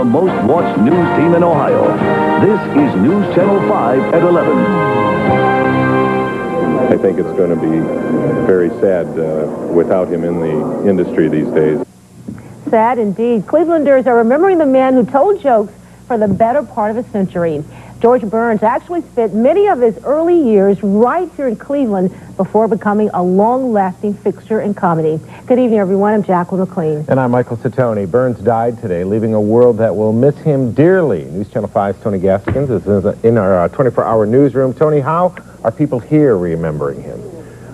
most watched news team in Ohio. This is News Channel 5 at 11. I think it's going to be very sad without him in the industry these days. Sad indeed. Clevelanders are remembering the man who told jokes for the better part of a century. George Burns actually spent many of his early years right here in Cleveland before becoming a long-lasting fixture in comedy. Good evening, everyone. I'm Jacqueline McLean. And I'm Michael Cittoni. Burns died today, leaving a world that will miss him dearly. News Channel 5's Tony Gaskins is in our 24-hour newsroom. Tony, how are people here remembering him?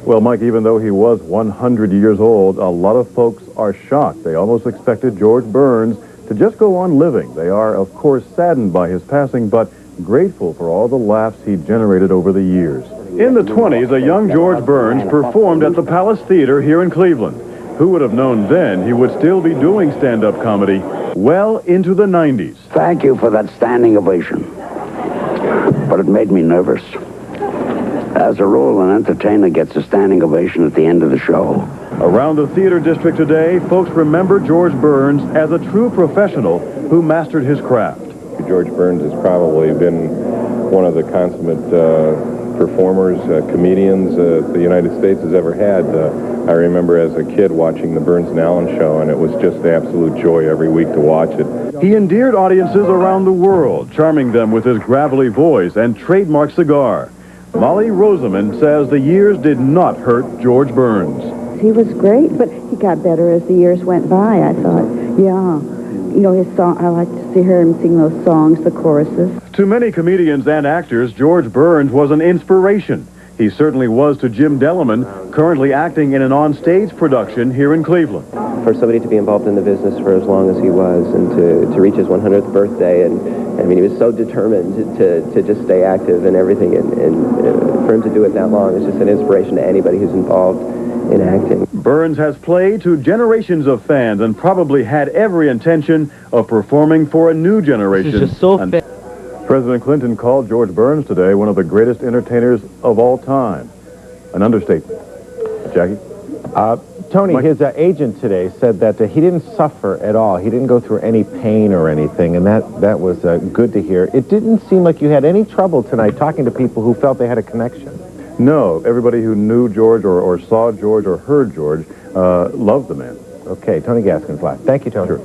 Well, Mike, even though he was 100 years old, a lot of folks are shocked. They almost expected George Burns to just go on living. They are, of course, saddened by his passing, but grateful for all the laughs he generated over the years. In the 20s, a young George Burns performed at the Palace Theater here in Cleveland. Who would have known then he would still be doing stand-up comedy well into the 90s? Thank you for that standing ovation. But it made me nervous. As a rule, an entertainer gets a standing ovation at the end of the show. Around the theater district today, folks remember George Burns as a true professional who mastered his craft. George Burns has probably been one of the consummate performers, comedians the United States has ever had. I remember as a kid watching the Burns and Allen show, and it was just the absolute joy every week to watch it. He endeared audiences around the world, charming them with his gravelly voice and trademark cigar. Molly Rosamond says the years did not hurt George Burns. He was great, but he got better as the years went by, I thought. Yeah. You know, his song, I like to hear him sing those songs, the choruses. To many comedians and actors, George Burns was an inspiration. He certainly was to Jim Delleman, currently acting in an on-stage production here in Cleveland. For somebody to be involved in the business for as long as he was and to reach his 100th birthday, and I mean, he was so determined to just stay active and everything, and for him to do it that long is just an inspiration to anybody who's involved in acting. Burns has played to generations of fans and probably had every intention of performing for a new generation. This is just so fit. President Clinton called George Burns today one of the greatest entertainers of all time. An understatement. Jackie? Tony, Mike? his agent today said that he didn't suffer at all. He didn't go through any pain or anything, and that was good to hear. It didn't seem like you had any trouble tonight talking to people who felt they had a connection. No, everybody who knew George or saw George or heard George loved the man. Okay, Tony Gaskins live. Thank you, Tony. Sure.